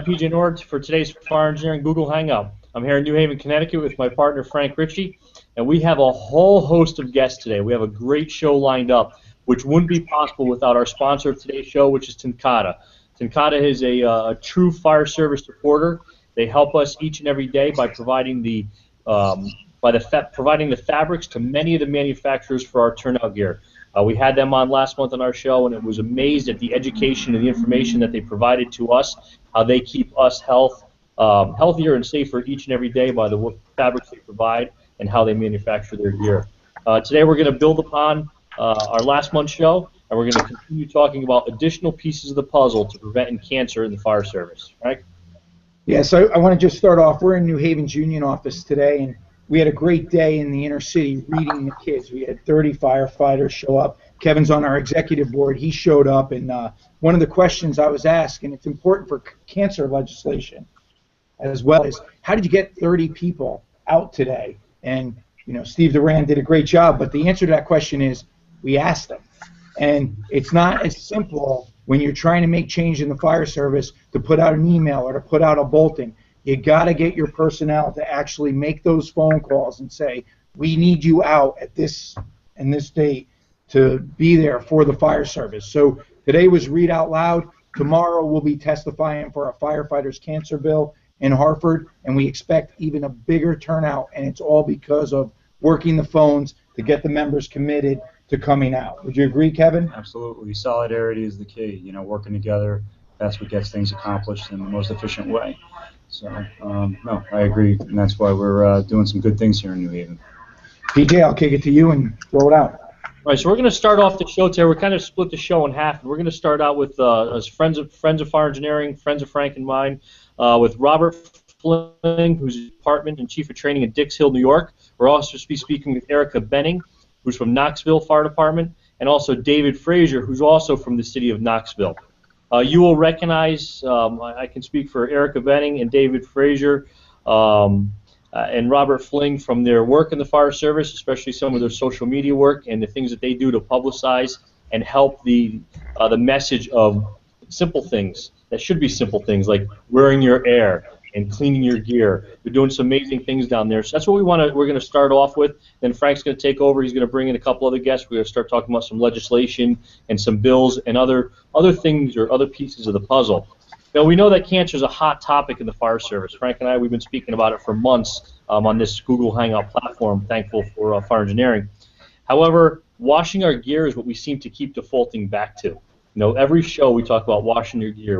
PJ Nord for today's Fire Engineering Google Hangout. I'm here in New Haven, Connecticut with my partner Frank Ricci, and we have a whole host of guests today. We have a great show lined up, which wouldn't be possible without our sponsor of today's show, which is Tenkata. Tenkata is a true fire service supporter. They help us each and every day by providing the fabrics to many of the manufacturers for our turnout gear. We had them on last month on our show, and it was amazed at the education and the information that they provided to us, how they keep us healthier and safer each and every day by the fabrics they provide and how they manufacture their gear. Today we're going to build upon our last month's show, and we're going to continue talking about additional pieces of the puzzle to preventing cancer in the fire service. Right? Yeah, so I want to just start off. We're in New Haven's union office today, and we had a great day in the inner city reading the kids. We had 30 firefighters show up. Kevin's on our executive board. He showed up, and one of the questions I was asked, and it's important for cancer legislation as well, is how did you get 30 people out today? And, you know, Steve Duran did a great job, but the answer to that question is we asked them. And it's not as simple when you're trying to make change in the fire service to put out an email or to put out a bulletin. You got to get your personnel to actually make those phone calls and say, we need you out at this and this date to be there for the fire service. So today was read out loud. Tomorrow we'll be testifying for a firefighters cancer bill in Hartford, and we expect even a bigger turnout, and it's all because of working the phones to get the members committed to coming out. Would you agree, Kevin? Absolutely. Solidarity is the key. You know, working together, that's what gets things accomplished in the most efficient way. So, no, I agree, and that's why we're doing some good things here in New Haven. PJ, I'll kick it to you and throw it out. All right, so we're going to start off the show today. We're kind of split the show in half. We're going to start out with as friends of Fire Engineering, friends of Frank and mine, with Robert Fling, who's Department and Chief of Training at Dix Hill, New York. We're also be speaking with Erica Benning, who's from Knoxville Fire Department, and also David Frazier, who's also from the city of Knoxville. You will recognize, I can speak for Erica Benning and David Frazier and Robert Fling from their work in the fire service, especially some of their social media work and the things that they do to publicize and help the message of simple things that should be simple things like wearing your air and cleaning your gear. They're doing some amazing things down there. So that's what we're going to start off with. Then Frank's going to take over. He's going to bring in a couple other guests. We're going to start talking about some legislation and some bills and other things or other pieces of the puzzle. Now, we know that cancer is a hot topic in the fire service. Frank and I, we've been speaking about it for months on this Google Hangout platform, thankful for Fire Engineering. However, washing our gear is what we seem to keep defaulting back to. You know, every show we talk about washing your gear,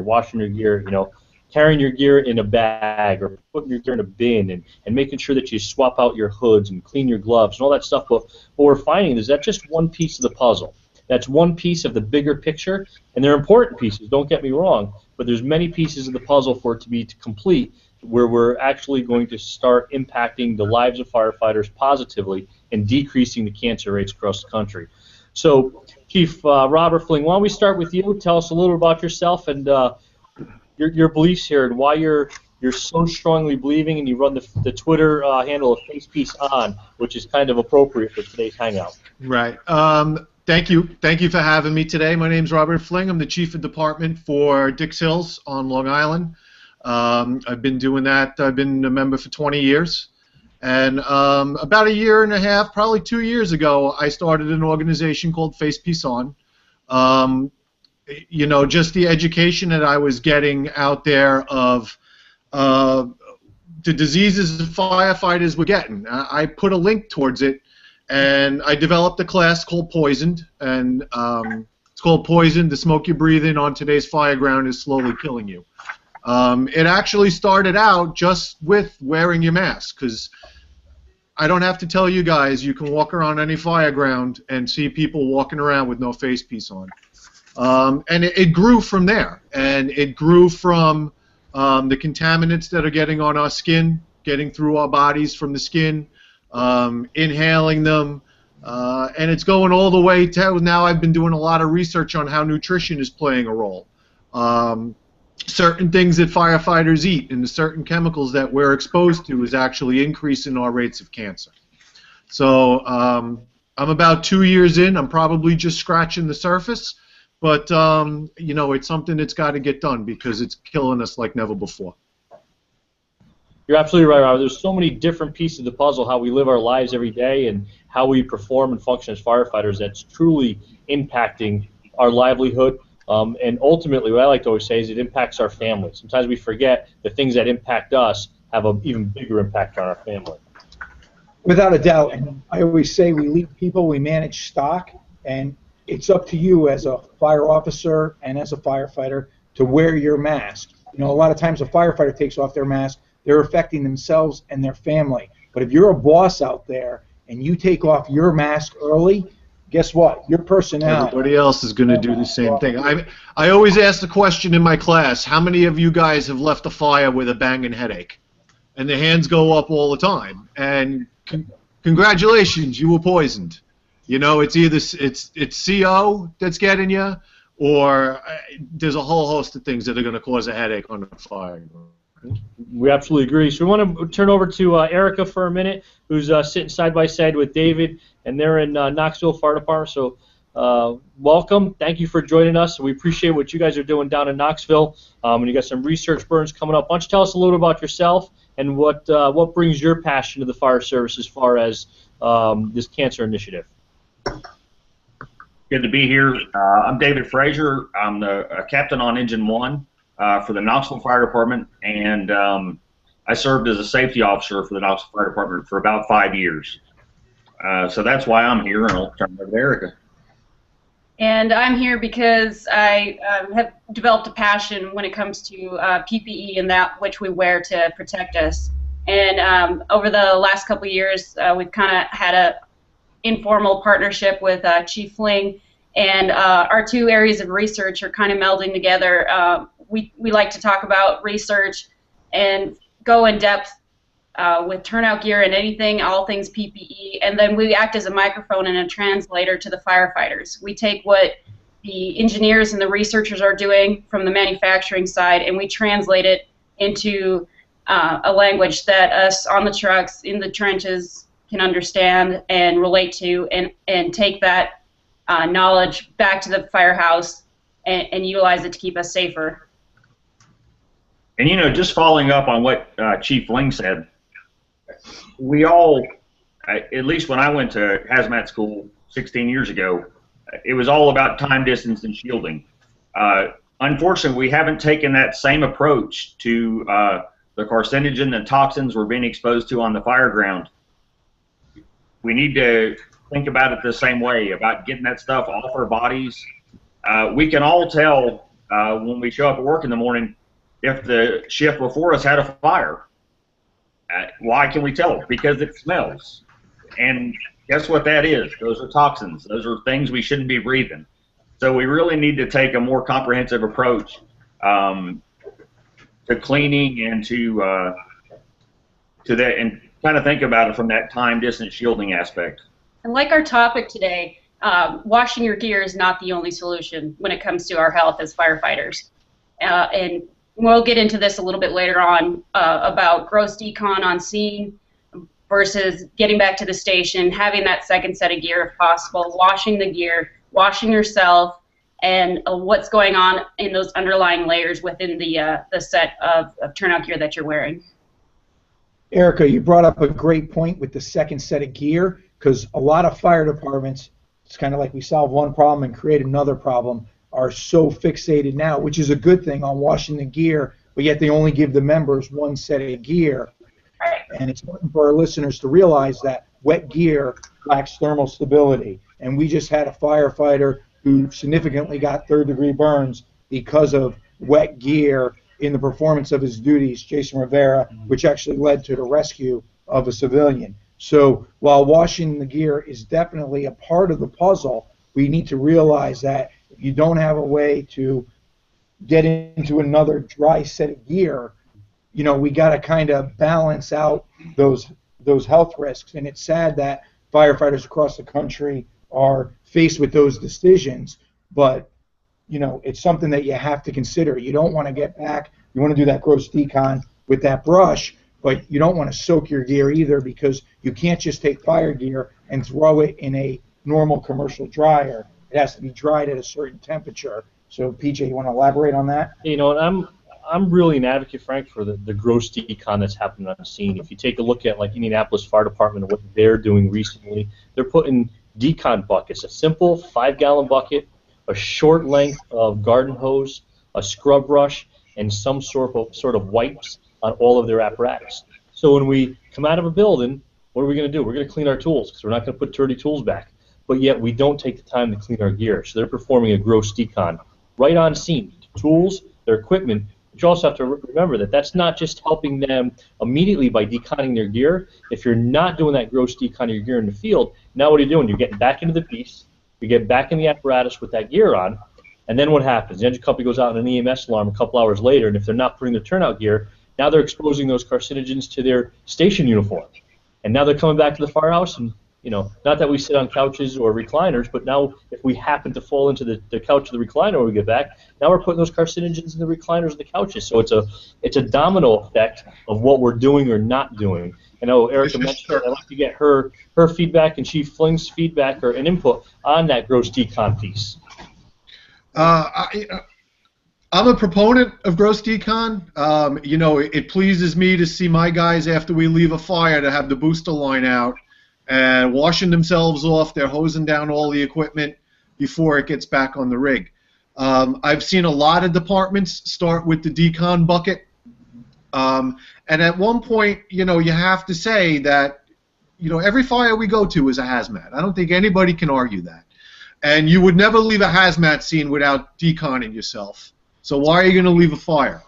you know, carrying your gear in a bag or putting your gear in a bin and making sure that you swap out your hoods and clean your gloves and all that stuff. But what we're finding is that's just one piece of the puzzle. That's one piece of the bigger picture, and they're important pieces, don't get me wrong, but there's many pieces of the puzzle for it to be complete where we're actually going to start impacting the lives of firefighters positively and decreasing the cancer rates across the country. So, Chief Robert Fling, why don't we start with you? Tell us a little about yourself and your beliefs here and why you're so strongly believing, and you run the Twitter handle of FacePeaceOn, which is kind of appropriate for today's hangout. Right. Thank you for having me today. My name's Robert Fling. I'm the Chief of Department for Dix Hills on Long Island. I've been doing that. I've been a member for 20 years. And about a year and a half, probably 2 years ago, I started an organization called FacePeaceOn. You know, just the education that I was getting out there of the diseases that firefighters were getting. I put a link towards it, and I developed a class called Poisoned, and it's called Poisoned. The smoke you breathe in on today's fireground is slowly killing you. It actually started out just with wearing your mask, because I don't have to tell you guys, you can walk around any fireground and see people walking around with no face piece on. And it grew from there, and it grew from the contaminants that are getting on our skin, getting through our bodies from the skin, inhaling them, and it's going all the way to now. I've been doing a lot of research on how nutrition is playing a role. Certain things that firefighters eat and the certain chemicals that we're exposed to is actually increasing our rates of cancer. So I'm about 2 years in. I'm probably just scratching the surface, but you know, it's something that's got to get done because it's killing us like never before. You're absolutely right, Robert. There's so many different pieces of the puzzle, how we live our lives every day and how we perform and function as firefighters, that's truly impacting our livelihood. And ultimately, what I like to always say is it impacts our family. Sometimes we forget the things that impact us have an even bigger impact on our family. Without a doubt. And I always say we lead people, we manage stock, and it's up to you as a fire officer and as a firefighter to wear your mask. You know, a lot of times a firefighter takes off their mask, they're affecting themselves and their family. But if you're a boss out there and you take off your mask early, guess what? Your personnel. Everybody else is going to do the same thing. I always ask the question in my class, how many of you guys have left a fire with a banging headache? And the hands go up all the time. And congratulations, you were poisoned. You know, it's either it's CO that's getting you, or there's a whole host of things that are going to cause a headache on a fire. We absolutely agree. So we want to turn over to Erica for a minute, who's sitting side by side with David, and they're in Knoxville Fire Department. So welcome. Thank you for joining us. We appreciate what you guys are doing down in Knoxville. And you got some research burns coming up. Why don't you tell us a little bit about yourself and what brings your passion to the fire service as far as this cancer initiative? Good to be here. I'm David Frazier. I'm the captain on Engine 1 for the Knoxville Fire Department, and I served as a safety officer for the Knoxville Fire Department for about 5 years. So that's why I'm here, and I'll turn it over to Erica. And I'm here because I have developed a passion when it comes to PPE and that which we wear to protect us. And over the last couple of years, we've kind of had a informal partnership with Chief Fling, and our two areas of research are kind of melding together. We like to talk about research and go in depth with turnout gear and anything, all things PPE, and then we act as a microphone and a translator to the firefighters. We take what the engineers and the researchers are doing from the manufacturing side, and we translate it into a language that us on the trucks, in the trenches, can understand and relate to, and take that knowledge back to the firehouse and utilize it to keep us safer. And you know, just following up on what Chief Ling said, we all, at least when I went to hazmat school 16 years ago, it was all about time, distance, and shielding. Unfortunately, we haven't taken that same approach to the carcinogen and toxins we're being exposed to on the fireground. We need to think about it the same way, about getting that stuff off our bodies. We can all tell when we show up at work in the morning if the shift before us had a fire. Why can we tell? Because it smells. And guess what that is? Those are toxins. Those are things we shouldn't be breathing. So we really need to take a more comprehensive approach to cleaning and to that, and kind of think about it from that time distance shielding aspect. And like our topic today, washing your gear is not the only solution when it comes to our health as firefighters. And we'll get into this a little bit later on about gross decon on scene versus getting back to the station, having that second set of gear if possible, washing the gear, washing yourself, and what's going on in those underlying layers within the set of turnout gear that you're wearing. Erica, you brought up a great point with the second set of gear, because a lot of fire departments, it's kind of like we solve one problem and create another problem, are so fixated now, which is a good thing, on washing the gear, but yet they only give the members one set of gear. And it's important for our listeners to realize that wet gear lacks thermal stability. And we just had a firefighter who significantly got third-degree burns because of wet gear in the performance of his duties, Jason Rivera, which actually led to the rescue of a civilian. So while washing the gear is definitely a part of the puzzle, we need to realize that if you don't have a way to get into another dry set of gear, you know, we got to kind of balance out those health risks. And it's sad that firefighters across the country are faced with those decisions, but you know, it's something that you have to consider. You don't want to get back, you want to do that gross decon with that brush, but you don't want to soak your gear either, because you can't just take fire gear and throw it in a normal commercial dryer. it has to be dried at a certain temperature. So, PJ, you want to elaborate on that? You know, and I'm really an advocate, Frank, for the gross decon that's happening on the scene. If you take a look at like Indianapolis Fire Department and what they're doing recently, they're putting decon buckets, a simple 5-gallon bucket, a short length of garden hose, a scrub brush, and some sort of wipes on all of their apparatus. So when we come out of a building, what are we going to do? We're going to clean our tools because we're not going to put dirty tools back. But yet we don't take the time to clean our gear. So they're performing a gross decon right on scene. Tools, their equipment. But you also have to remember that that's not just helping them immediately by deconning their gear. If you're not doing that gross decon of your gear in the field, now what are you doing? You're getting back into the piece. You get back in the apparatus with that gear on, and then what happens? The engine company goes out on an EMS alarm a couple hours later, and if they're not putting their turnout gear, now they're exposing those carcinogens to their station uniform. And now they're coming back to the firehouse, and you know, not that we sit on couches or recliners, but now if we happen to fall into the couch or the recliner when we get back, now we're putting those carcinogens in the recliners and the couches. So it's a domino effect of what we're doing or not doing. I know Erica mentioned I'd like to get her feedback and Chief Fling's feedback or an input on that gross decon piece. I'm a proponent of gross decon. You know, it pleases me to see my guys after we leave a fire to have the booster line out and washing themselves off. They're hosing down all the equipment before it gets back on the rig. I've seen a lot of departments start with the decon bucket. And at one point, you know, you have to say that, you know, every fire we go to is a hazmat. I don't think anybody can argue that. And you would never leave a hazmat scene without deconning yourself. So why are you going to leave a fire?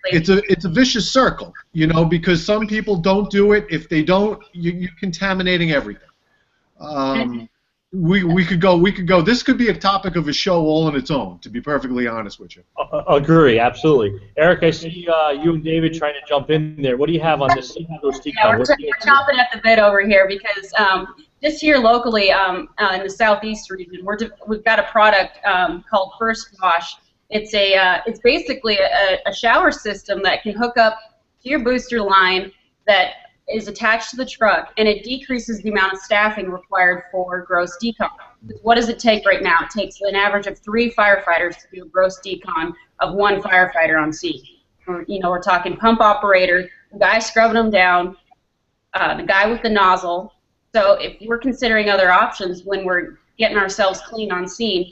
It's a vicious circle, you know, because some people don't do it. If they don't, you're contaminating everything. We could go. This could be a topic of a show all on its own, to be perfectly honest with you. Agree, absolutely. Eric, I see you and David trying to jump in there. What do you have on this? Yeah, we're chomping at the bit over here because just here locally in the southeast region, we've got a product called First Wash. It's basically a shower system that can hook up to your booster line that is attached to the truck, and it decreases the amount of staffing required for gross decon. What does it take right now? It takes an average of 3 firefighters to do a gross decon of 1 firefighter on scene. We're talking pump operator, the guy scrubbing them down, the guy with the nozzle. So if we're considering other options when we're getting ourselves clean on scene,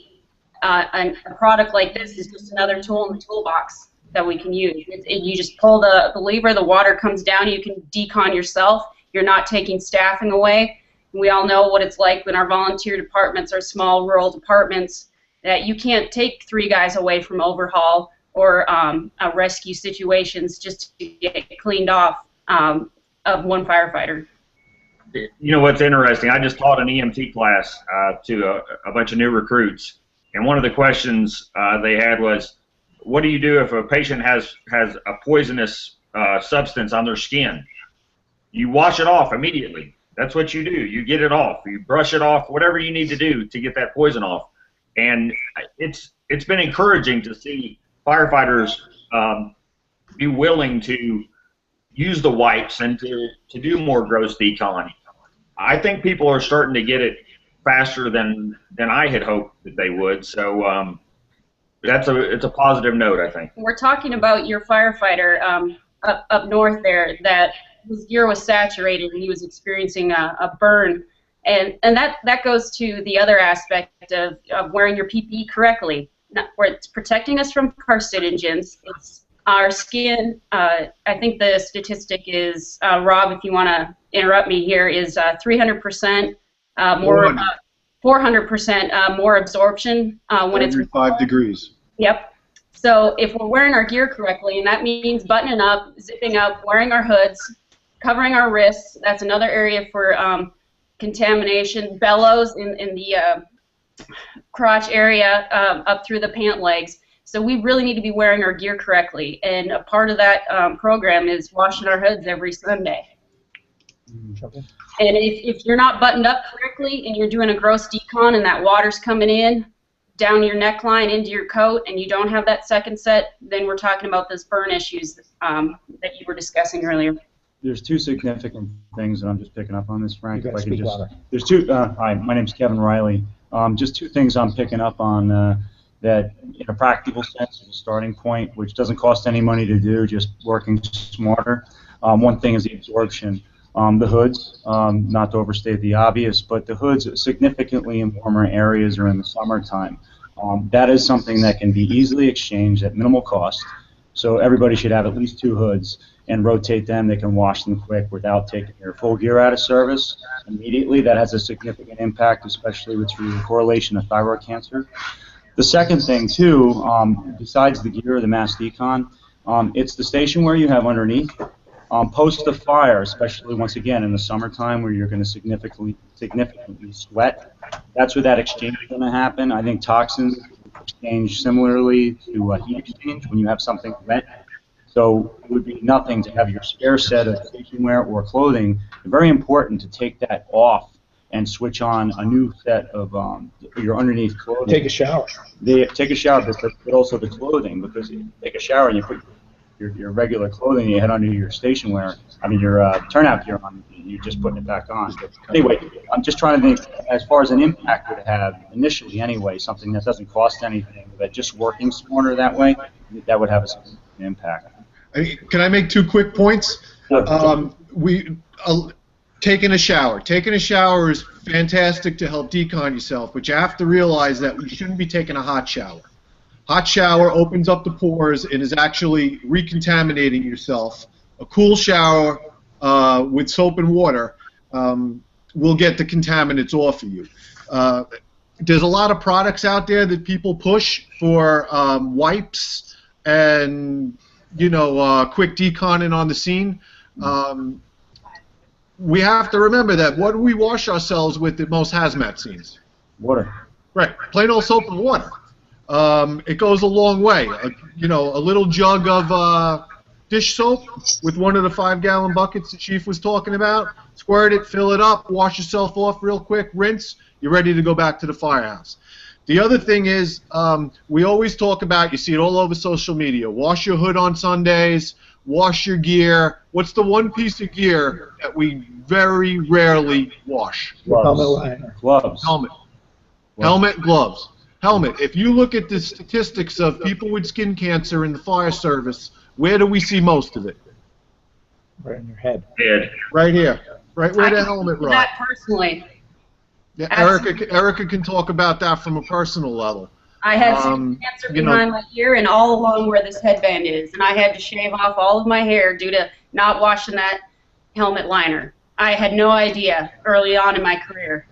a product like this is just another tool in the toolbox that we can use. You just pull the lever, the water comes down, you can decon yourself. You're not taking staffing away. We all know what it's like when our volunteer departments are small rural departments, that you can't take 3 guys away from overhaul or rescue situations just to get cleaned off of 1 firefighter. You know what's interesting? I just taught an EMT class to a bunch of new recruits. And one of the questions they had was, what do you do if a patient has a poisonous substance on their skin? You wash it off immediately. That's what you do. You get it off. You brush it off, whatever you need to do to get that poison off. And it's been encouraging to see firefighters be willing to use the wipes and to do more gross decon. I think people are starting to get it faster than I had hoped that they would. So it's a positive note, I think. We're talking about your firefighter up north there that his gear was saturated and he was experiencing a burn, and that goes to the other aspect of wearing your PPE correctly, where it's protecting us from carcinogens. It's our skin. I think the statistic is, Rob, if you want to interrupt me here, is 300% more, 400% more absorption when it's every 5 degrees. Yep. So if we're wearing our gear correctly, and that means buttoning up, zipping up, wearing our hoods, covering our wrists, that's another area for contamination. Bellows in the crotch area up through the pant legs. So we really need to be wearing our gear correctly, and a part of that program is washing our hoods every Sunday. And if you're not buttoned up correctly and you're doing a gross decon and that water's coming in down your neckline into your coat and you don't have that second set, then we're talking about those burn issues that you were discussing earlier. There's 2 significant things that I'm just picking up on this, Frank. You gotta speak louder. There's 2. Hi, my name's Kevin Riley. Just two things I'm picking up on that, in a practical sense, is a starting point, which doesn't cost any money to do, just working smarter. One thing is the absorption. The hoods, not to overstate the obvious, but the hoods significantly in warmer areas or in the summertime. That is something that can be easily exchanged at minimal cost. So everybody should have at least 2 hoods and rotate them. They can wash them quick without taking your full gear out of service immediately. That has a significant impact, especially with the correlation of thyroid cancer. The second thing, too, besides the gear, the mass decon, it's the stationware you have underneath. Post the fire, especially once again in the summertime where you're going to significantly sweat, that's where that exchange is going to happen. I think toxins exchange similarly to heat exchange when you have something wet. So it would be nothing to have your spare set of stationwear or clothing. Very important to take that off and switch on a new set of your underneath clothing. Take a shower. Take a shower, but also the clothing, because you take a shower and you put your regular clothing, you head under your stationwear, your turnout gear on, you're just putting it back on. But anyway, I'm just trying to think, as far as an impact would have, initially anyway, something that doesn't cost anything, but just working smarter that way, that would have a significant impact. Can I make 2 quick points? Taking a shower. Taking a shower is fantastic to help decon yourself, but you have to realize that you shouldn't be taking a hot shower. Hot shower opens up the pores and is actually recontaminating yourself. A cool shower with soap and water will get the contaminants off of you. There's a lot of products out there that people push for wipes and quick deconning on the scene. We have to remember that what do we wash ourselves with at most hazmat scenes? Water. Right, plain old soap and water. It goes a long way. A little jug of dish soap with one of the 5-gallon buckets the chief was talking about. Squirt it, fill it up, wash yourself off real quick, rinse. You're ready to go back to the firehouse. The other thing is, we always talk about, you see it all over social media, wash your hood on Sundays, wash your gear. What's the one piece of gear that we very rarely wash? Gloves. Helmet, gloves. Helmet. If you look at the statistics of people with skin cancer in the fire service, where do we see most of it? Right in your head. Right here. Right where the helmet rides. That personally. Yeah, Erica can talk about that from a personal level. I had skin cancer behind my ear and all along where this headband is, and I had to shave off all of my hair due to not washing that helmet liner. I had no idea early on in my career.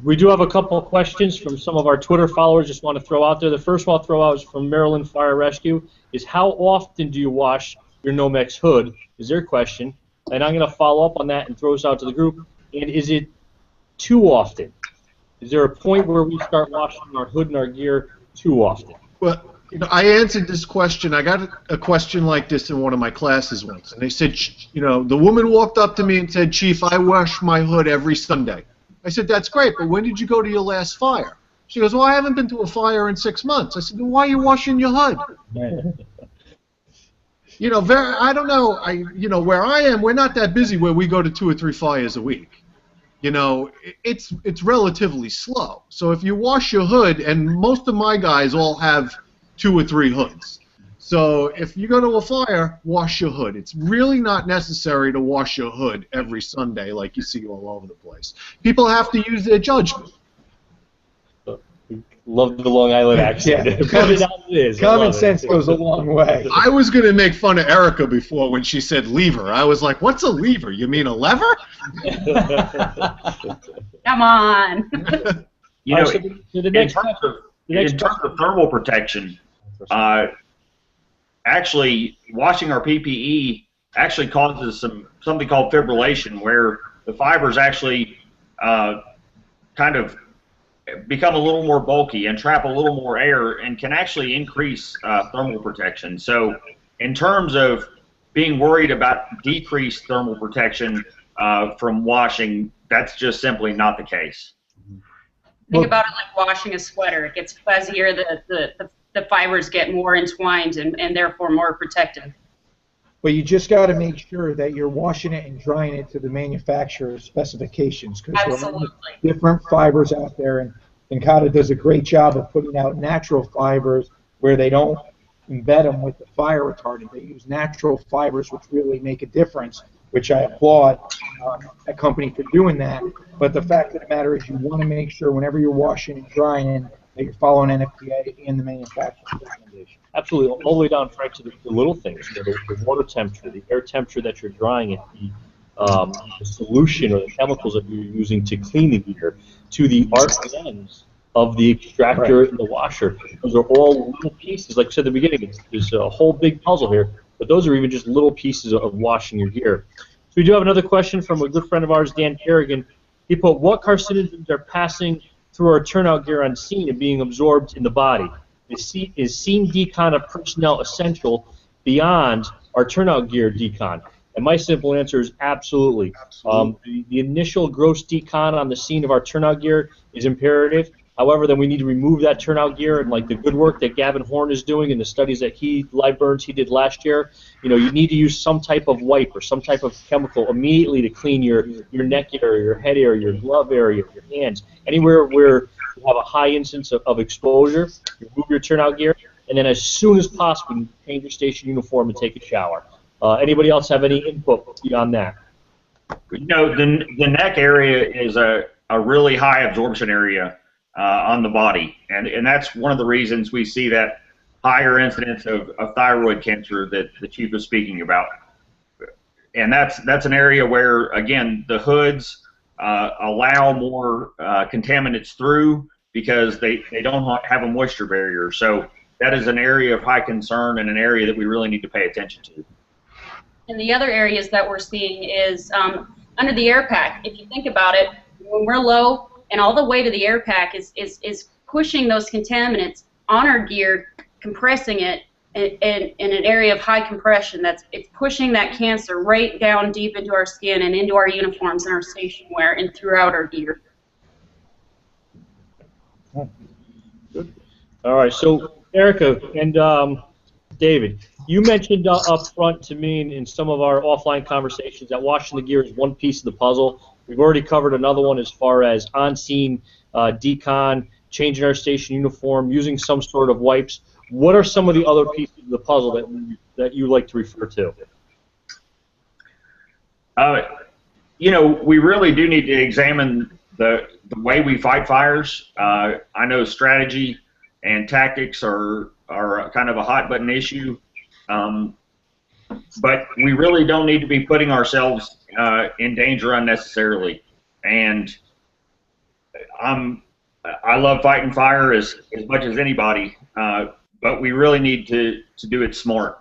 We do have a couple of questions from some of our Twitter followers. Just want to throw out there. The first one I'll throw out is from Maryland Fire Rescue. Is how often do you wash your Nomex hood? Is their question, and I'm going to follow up on that and throw this out to the group. And is it too often? Is there a point where we start washing our hood and our gear too often? Well, I answered this question. I got a question like this in one of my classes once, and they said, the woman walked up to me and said, "Chief, I wash my hood every Sunday." I said, "That's great, but when did you go to your last fire?" She goes, "Well, I haven't been to a fire in 6 months." I said, "Then why are you washing your hood?" I don't know. Where I am, we're not that busy where we go to 2 or 3 fires a week. It's relatively slow. So if you wash your hood, and most of my guys all have 2 or 3 hoods. So if you go to a fire, wash your hood. It's really not necessary to wash your hood every Sunday like you see all over the place. People have to use their judgment. Love the Long Island accent. Yeah. Common sense goes a long way. I was going to make fun of Erica before when she said lever. I was like, what's a lever? You mean a lever? Come on. In terms of thermal protection, actually washing our PPE actually causes something called fibrillation, where the fibers actually kind of become a little more bulky and trap a little more air and can actually increase thermal protection. So in terms of being worried about decreased thermal protection from washing, that's just simply not the case. Think about it like washing a sweater. It gets fuzzier, the fibers get more entwined and therefore more protective. But you just got to make sure that you're washing it and drying it to the manufacturer's specifications, because there are Absolutely. different fibers out there, and Incada does a great job of putting out natural fibers where they don't embed them with the fire retardant. They use natural fibers, which really make a difference, which I applaud a company for doing that. But the fact of the matter is, you want to make sure whenever you're washing and drying that you're following NFPA and the manufacturer's recommendation. Absolutely, all the way down, Frank, to the little things. You know, the water temperature, the air temperature that you're drying it, the solution or the chemicals that you're using to clean the gear, to the RPMs of the extractor and the washer. Those are all little pieces. Like I said at the beginning, there's a whole big puzzle here, but those are even just little pieces of washing your gear. So we do have another question from a good friend of ours, Dan Kerrigan. He put, what carcinogens are passing through our turnout gear on scene and being absorbed in the body? Is scene decon of personnel essential beyond our turnout gear decon? And my simple answer is absolutely. The initial gross decon on the scene of our turnout gear is imperative. However, then we need to remove that turnout gear, and like the good work that Gavin Horn is doing and the studies that live burns he did last year, you know, you need to use some type of wipe or some type of chemical immediately to clean your neck area, your head area, your glove area, your hands, anywhere where you have a high instance of exposure. Remove your turnout gear, and then as soon as possible, you change your station uniform and take a shower. Anybody else have any input beyond that? You know, the neck area is a really high absorption area on the body, and that's one of the reasons we see that higher incidence of thyroid cancer that the chief was speaking about. And that's an area where, again, the hoods allow more contaminants through because they don't have a moisture barrier. So that is an area of high concern and an area that we really need to pay attention to. And the other areas that we're seeing is under the air pack. If you think about it, when we're low, and all the weight of the air pack is pushing those contaminants on our gear, compressing it in an area of high compression. It's pushing that cancer right down deep into our skin and into our uniforms and our station wear and throughout our gear. Good. All right, so Erica and David, you mentioned up front to me in some of our offline conversations that washing the gear is one piece of the puzzle. We've already covered another one as far as on-scene decon, changing our station uniform, using some sort of wipes. What are some of the other pieces of the puzzle that you like to refer to? You know, we really do need to examine the way we fight fires. I know strategy and tactics are kind of a hot button issue, but we really don't need to be putting ourselves in danger unnecessarily. And I love fighting fire as much as anybody, but we really need to do it smart.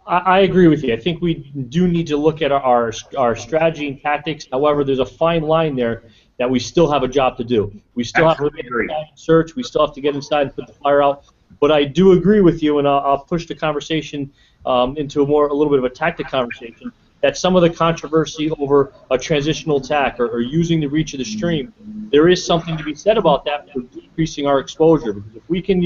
I agree with you. I think we do need to look at our strategy and tactics. However, there's a fine line there that we still have a job to do. We still Absolutely have to get inside and search. We still have to get inside and put the fire out. But I do agree with you, and I'll push the conversation into a little bit of a tactic conversation, that some of the controversy over a transitional attack or using the reach of the stream, there is something to be said about that for decreasing our exposure. Because if we can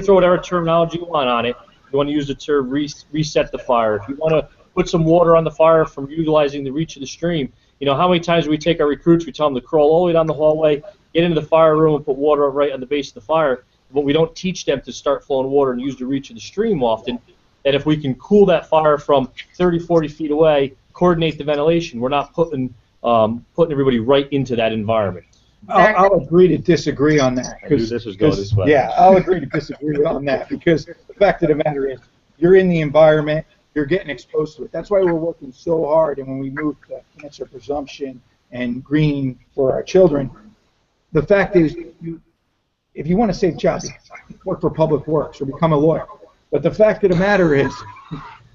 throw whatever terminology you want on it. If you want to use the term reset the fire, if you want to put some water on the fire from utilizing the reach of the stream, you know, how many times do we take our recruits, we tell them to crawl all the way down the hallway, get into the fire room and put water right on the base of the fire, but we don't teach them to start flowing water and use the reach of the stream often. And if we can cool that fire from 30, 40 feet away, coordinate the ventilation, we're not putting everybody right into that environment. I'll agree to disagree on that. I knew this was going this way. Yeah, I'll agree to disagree on that because the fact of the matter is you're in the environment, you're getting exposed to it. That's why we're working so hard, and when we move to cancer presumption and greening for our children, the fact is if you want to save jobs, work for public works or become a lawyer. But the fact of the matter is,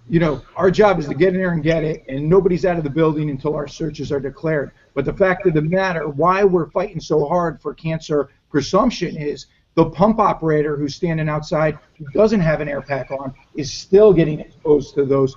you know, our job is to get in there and get it, and nobody's out of the building until our searches are declared. But the fact of the matter, why we're fighting so hard for cancer presumption is the pump operator who's standing outside who doesn't have an air pack on is still getting exposed to those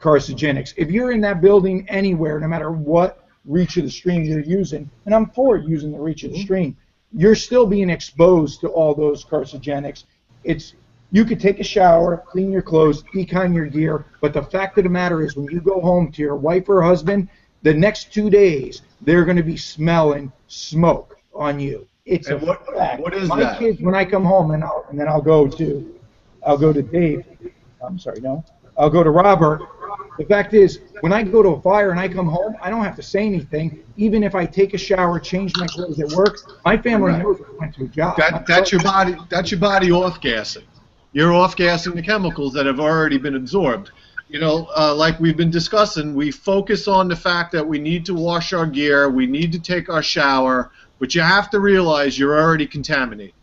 carcinogenics. If you're in that building anywhere, no matter what reach of the stream you're using, and I'm for using the reach of the stream, you're still being exposed to all those carcinogenics. It's You could take a shower, clean your clothes, decon your gear, but the fact of the matter is when you go home to your wife or husband, the next 2 days, they're going to be smelling smoke on you. It's And a fact. what is My that? kids, when I come home, and then I'll go to Dave. I'm sorry, no. I'll go to Robert. The fact is, when I go to a fire and I come home, I don't have to say anything. Even if I take a shower, change my clothes at work, my family knows I went to a job. That's your body. That's your body off-gassing. You're off-gassing the chemicals that have already been absorbed. You know, like we've been discussing, we focus on the fact that we need to wash our gear, we need to take our shower, but you have to realize you're already contaminated.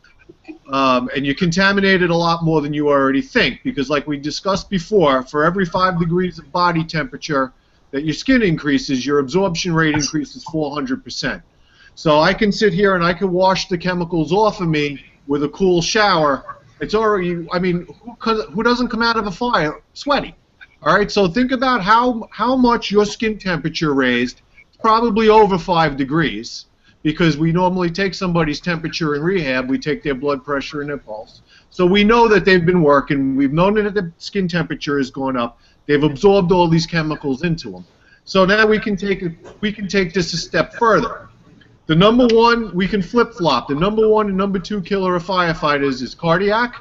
And you're contaminated a lot more than you already think, because like we discussed before, for every 5 degrees of body temperature that your skin increases, your absorption rate increases 400%. So I can sit here and I can wash the chemicals off of me with a cool shower. It's already, I mean, who doesn't come out of a fire sweaty? All right, so think about how much your skin temperature raised. It's probably over 5 degrees, because we normally take somebody's temperature in rehab, we take their blood pressure and their pulse. So we know that they've been working, we've known that the skin temperature has gone up, they've absorbed all these chemicals into them. So now we can take this a step further. The number one, we can flip-flop. The number one and number two killer of firefighters is cardiac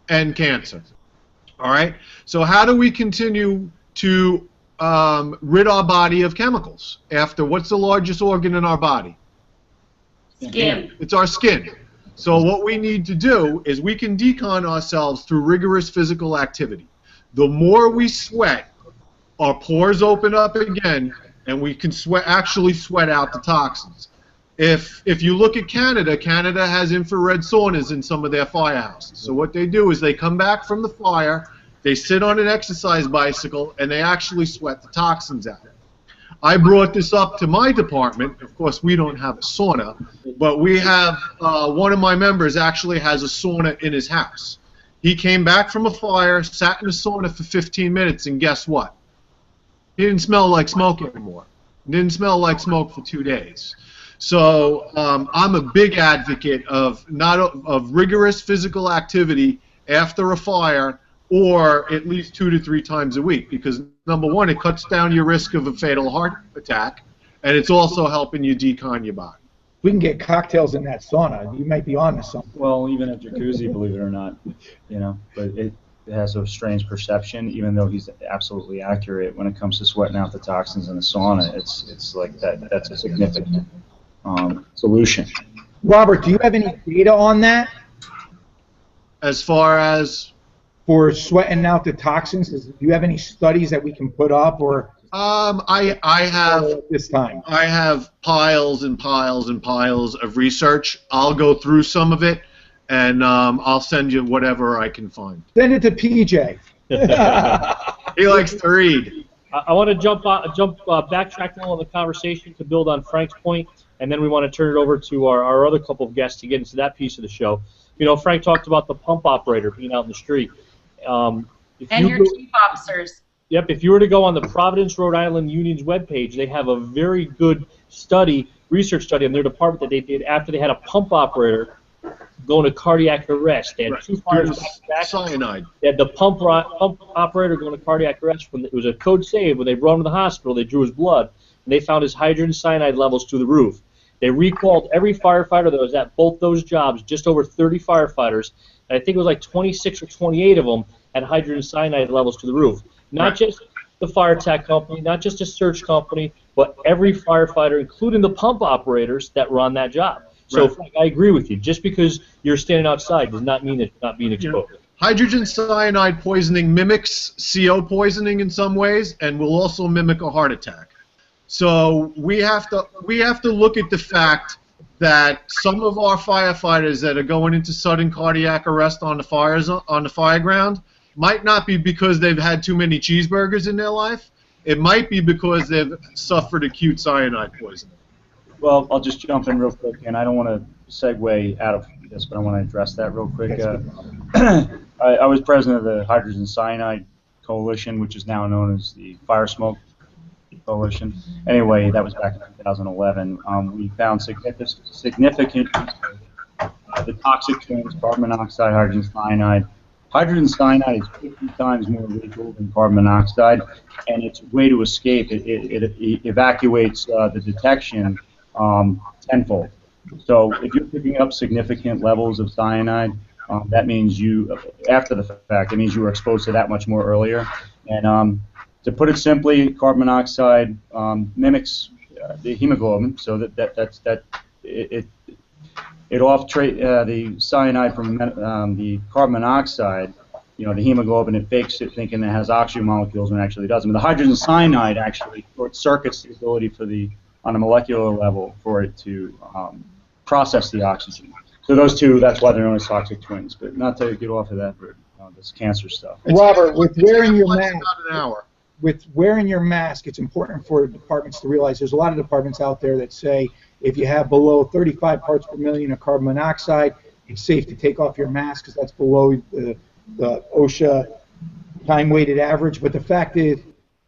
and cancer. All right? So how do we continue to rid our body of chemicals? After, what's the largest organ in our body? Skin. It's our skin. So what we need to do is we can decon ourselves through rigorous physical activity. The more we sweat, our pores open up again, and we can actually sweat out the toxins. If you look at Canada, Canada has infrared saunas in some of their firehouses. So what they do is they come back from the fire, they sit on an exercise bicycle, and they actually sweat the toxins out. I brought this up to my department. Of course, we don't have a sauna, but we have, one of my members actually has a sauna in his house. He came back from a fire, sat in a sauna for 15 minutes, and guess what? He didn't smell like smoke anymore. He didn't smell like smoke for 2 days. So I'm a big advocate of rigorous physical activity after a fire, or at least 2 to 3 times a week, because number one, it cuts down your risk of a fatal heart attack, and it's also helping you decon your body. We can get cocktails in that sauna. You might be on to something. Well, even a jacuzzi, believe it or not, you know, but it has a strange perception, even though he's absolutely accurate when it comes to sweating out the toxins in the sauna. It's like that's a significant solution. Robert, do you have any data on that? As far as? For sweating out the toxins, do you have any studies that we can put up, or? I have this time. I have piles and piles and piles of research. I'll go through some of it, and I'll send you whatever I can find. Send it to PJ. He likes to read. I want to backtrack a little on the conversation to build on Frank's point, and then we want to turn it over to our other couple of guests to get into that piece of the show. You know, Frank talked about the pump operator being out in the street. And your chief officers. Yep, if you were to go on the Providence, Rhode Island Union's webpage, they have a very good research study in their department that they did after they had a pump operator going to cardiac arrest. They had 2 fires back. Cyanide. They had the pump operator going to cardiac arrest. It was a code save. When they brought him to the hospital, they drew his blood, and they found his hydrogen cyanide levels through the roof. They recalled every firefighter that was at both those jobs, just over 30 firefighters, and I think it was like 26 or 28 of them had hydrogen cyanide levels to the roof. Not just the fire tech company, not just a search company, but every firefighter, including the pump operators that were on that job. So, Right. Frank, I agree with you. Just because you're standing outside does not mean that you're not being exposed. Hydrogen cyanide poisoning mimics CO poisoning in some ways, and will also mimic a heart attack. So we have to look at the fact that some of our firefighters that are going into sudden cardiac arrest on the fireground might not be because they've had too many cheeseburgers in their life. It might be because they've suffered acute cyanide poisoning. Well, I'll just jump in real quick, and I don't want to segue out of this, but I want to address that real quick. I was president of the Hydrogen Cyanide Coalition, which is now known as the Fire Smoke Coalition. Anyway, that was back in 2011. We found significant the toxic fumes, carbon monoxide, hydrogen cyanide, Hydrogen cyanide is 50 times more lethal than carbon monoxide, and its way to escape, it evacuates the detection tenfold. So if you're picking up significant levels of cyanide, that means you, after the fact, it means you were exposed to that much more earlier. And to put it simply, carbon monoxide mimics the hemoglobin, so it the cyanide from the carbon monoxide, the hemoglobin, it fakes it thinking it has oxygen molecules when it actually doesn't. But the hydrogen cyanide actually short circuits the ability for on a molecular level, for it to process the oxygen. So those two, that's why they're known as toxic twins. But not to get off of that, this cancer stuff. Robert, with wearing your About mask, an hour. it's important for departments to realize there's a lot of departments out there that say if you have below 35 parts per million of carbon monoxide, it's safe to take off your mask because that's below the OSHA time-weighted average. But the fact is,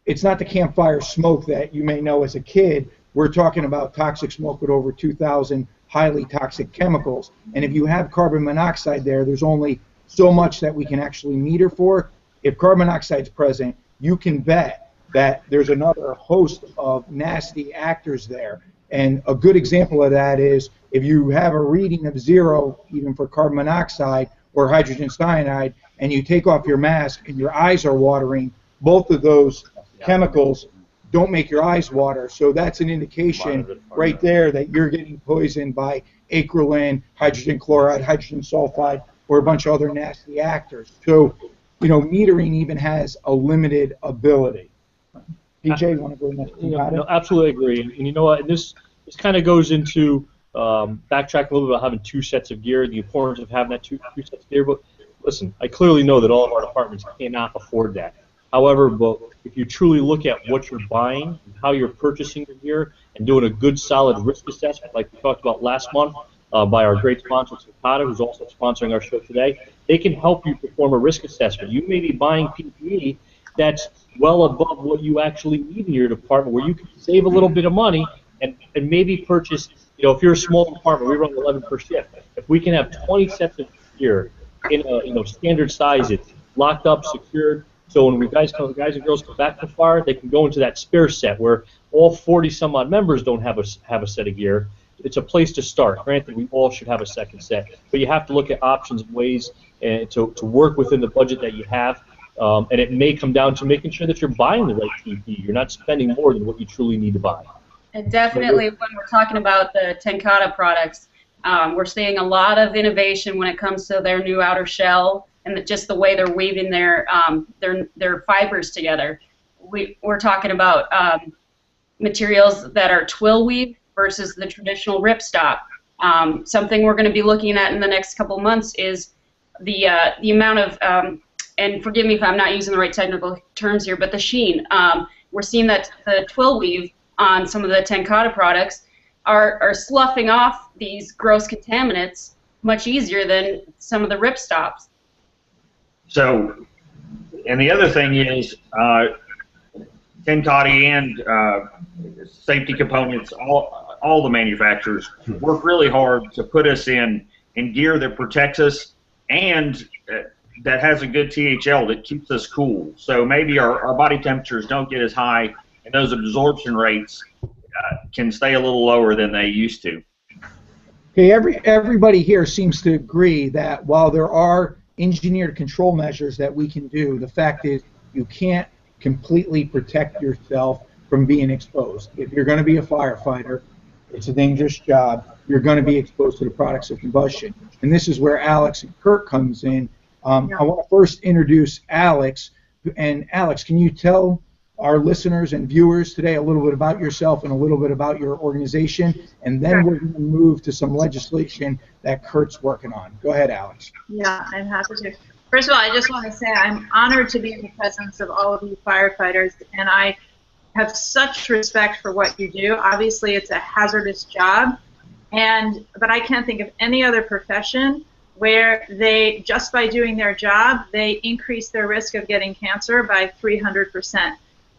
it's not the campfire smoke that you may know as a kid. We're talking about toxic smoke with over 2,000 highly toxic chemicals. And if you have carbon monoxide there, there's only so much that we can actually meter for. If carbon monoxide is present, you can bet that there's another host of nasty actors there. And a good example of that is if you have a reading of 0, even for carbon monoxide or hydrogen cyanide, and you take off your mask and your eyes are watering, both of those chemicals don't make your eyes water. So that's an indication right there that you're getting poisoned by acrolein, hydrogen chloride, hydrogen sulfide, or a bunch of other nasty actors. So, metering even has a limited ability. PJ, you want to go next? No, absolutely agree. And you know what? This kind of goes into backtrack a little bit about having 2 sets of gear, the importance of having that two sets of gear. But listen, I clearly know that all of our departments cannot afford that. However, but if you truly look at what you're buying, and how you're purchasing your gear, and doing a good solid risk assessment, like we talked about last month by our great sponsor, Takata, who's also sponsoring our show today, they can help you perform a risk assessment. You may be buying PPE that's well above what you actually need in your department, where you can save a little bit of money and maybe purchase, if you're a small department, we run 11 per shift. If we can have 20 sets of gear in standard sizes, locked up, secured, so when guys and girls come back from fire, they can go into that spare set where all 40-some-odd members don't have a set of gear. It's a place to start. Granted, we all should have a second set, but you have to look at options and ways to work within the budget that you have. And it may come down to making sure that you're buying the right PPE. You're not spending more than what you truly need to buy. And definitely when we're talking about the Takata products, we're seeing a lot of innovation when it comes to their new outer shell and just the way they're weaving their fibers together. We're talking about materials that are twill weave versus the traditional ripstop. Something we're going to be looking at in the next couple of months is the amount of and forgive me if I'm not using the right technical terms here, but the sheen. We're seeing that the twill weave on some of the Takata products are sloughing off these gross contaminants much easier than some of the ripstops. So, and the other thing is, Takata and safety components, all the manufacturers work really hard to put us in gear that protects us and that has a good THL that keeps us cool. So maybe our body temperatures don't get as high, and those absorption rates can stay a little lower than they used to. Okay, everybody here seems to agree that while there are engineered control measures that we can do, the fact is you can't completely protect yourself from being exposed. If you're going to be a firefighter, it's a dangerous job. You're going to be exposed to the products of combustion. And this is where Alex and Kurt comes in. I want to first introduce Alex. And Alex, can you tell our listeners and viewers today a little bit about yourself and a little bit about your organization? And then we're going to move to some legislation that Kurt's working on. Go ahead, Alex. Yeah, I'm happy to. First of all, I just want to say I'm honored to be in the presence of all of you firefighters, and I have such respect for what you do. Obviously, it's a hazardous job, but I can't think of any other profession where they, just by doing their job, they increase their risk of getting cancer by 300%.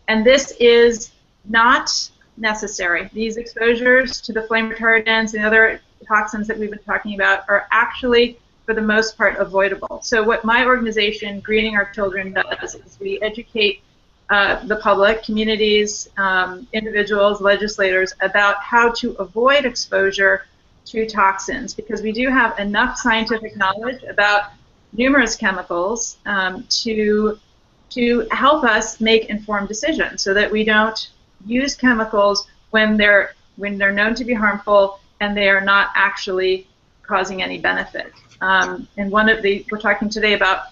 And this is not necessary. These exposures to the flame retardants and other toxins that we've been talking about are actually for the most part, avoidable. So what my organization, Greening Our Children, does is we educate the public, communities, individuals, legislators about how to avoid exposure to toxins, because we do have enough scientific knowledge about numerous chemicals to help us make informed decisions, so that we don't use chemicals when they're known to be harmful and they are not actually causing any benefit. And we're talking today about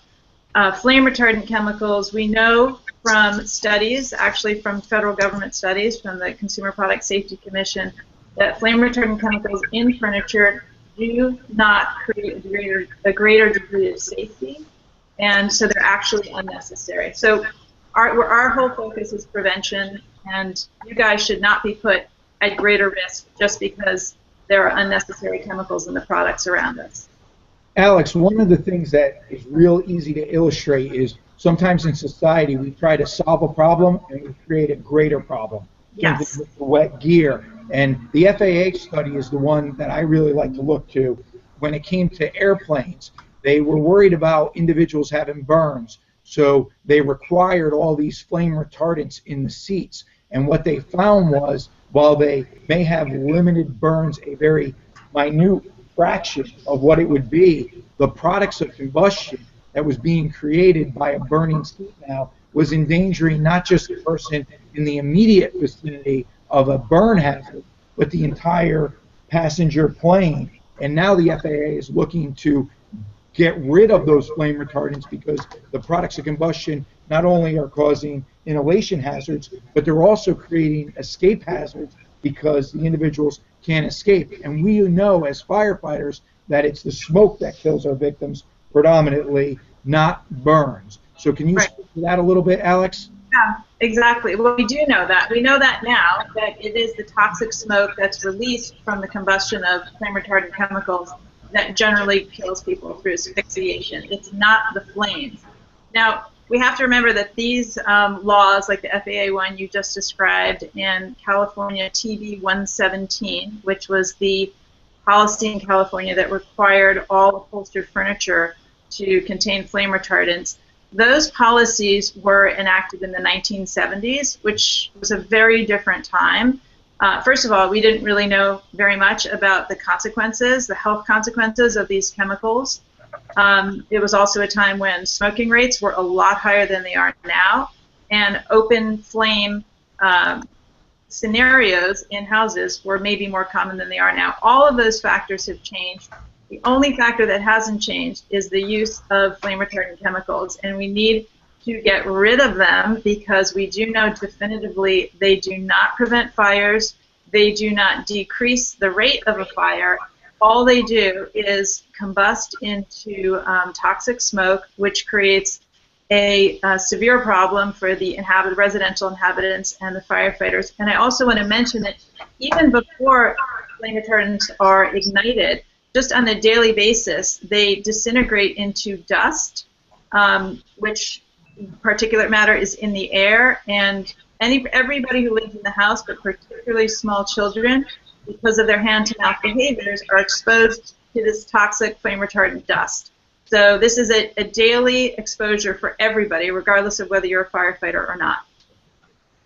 flame retardant chemicals. We know from studies, actually from federal government studies, from the Consumer Product Safety Commission, that flame retardant chemicals in furniture do not create a greater degree of safety, and so they're actually unnecessary. So our whole focus is prevention, and you guys should not be put at greater risk just because there are unnecessary chemicals in the products around us. Alex, one of the things that is real easy to illustrate is sometimes in society we try to solve a problem and we create a greater problem. Yes. With the wet gear. And the FAA study is the one that I really like to look to. When it came to airplanes, they were worried about individuals having burns, so they required all these flame retardants in the seats. And what they found was, while they may have limited burns, a very minute fraction of what it would be, the products of combustion that was being created by a burning seat now was endangering not just the person in the immediate vicinity of a burn hazard, but the entire passenger plane. And now the FAA is looking to get rid of those flame retardants, because the products of combustion not only are causing inhalation hazards, but they're also creating escape hazards because the individuals can't escape. And we know as firefighters that it's the smoke that kills our victims predominantly, not burns. So can you speak to that a little bit, Alex? Yeah, exactly. Well, we do know that. We know that now, that it is the toxic smoke that's released from the combustion of flame retardant chemicals that generally kills people through asphyxiation. It's not the flames. Now, we have to remember that these laws, like the FAA one you just described, and California TB 117, which was the policy in California that required all upholstered furniture to contain flame retardants, those policies were enacted in the 1970s, which was a very different time. First of all, we didn't really know very much about the consequences, the health consequences of these chemicals. It was also a time when smoking rates were a lot higher than they are now, and open flame scenarios in houses were maybe more common than they are now. All of those factors have changed. The only factor that hasn't changed is the use of flame retardant chemicals, and we need to get rid of them because we do know definitively they do not prevent fires, they do not decrease the rate of a fire. All they do is combust into toxic smoke, which creates a severe problem for the residential inhabitants and the firefighters. And I also want to mention that even before flame retardants are ignited, just on a daily basis, they disintegrate into dust, which particulate matter is in the air, and everybody who lives in the house, but particularly small children, because of their hand-to-mouth behaviors, are exposed to this toxic flame retardant dust. So this is a daily exposure for everybody, regardless of whether you're a firefighter or not.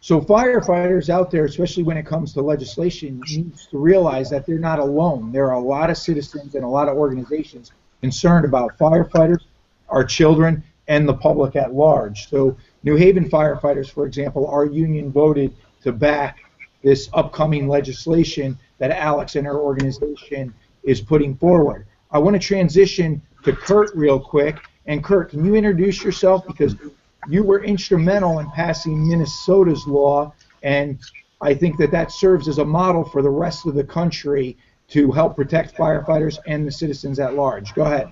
So firefighters out there, especially when it comes to legislation, need to realize that they're not alone. There are a lot of citizens and a lot of organizations concerned about firefighters, our children, and the public at large. So New Haven firefighters, for example, our union voted to back this upcoming legislation that Alex and her organization is putting forward. I want to transition to Kurt real quick. And Kurt, can you introduce yourself? Because you were instrumental in passing Minnesota's law, and I think that that serves as a model for the rest of the country to help protect firefighters and the citizens at large. Go ahead.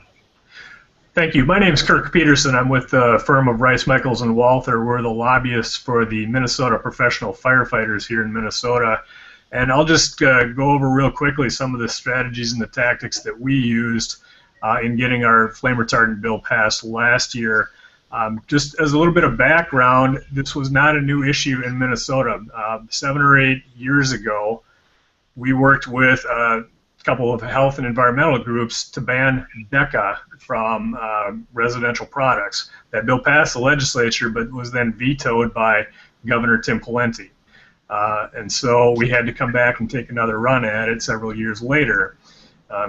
Thank you. My name is Kirk Peterson. I'm with the firm of Rice, Michaels, and Walther. We're the lobbyists for the Minnesota professional firefighters here in Minnesota. And I'll just go over real quickly some of the strategies and the tactics that we used in getting our flame retardant bill passed last year. Just as a little bit of background, this was not a new issue in Minnesota. 7 or 8 years ago, we worked with couple of health and environmental groups to ban DECA from residential products. That bill passed the legislature, but was then vetoed by Governor Tim Pawlenty. And so we had to come back and take another run at it several years later.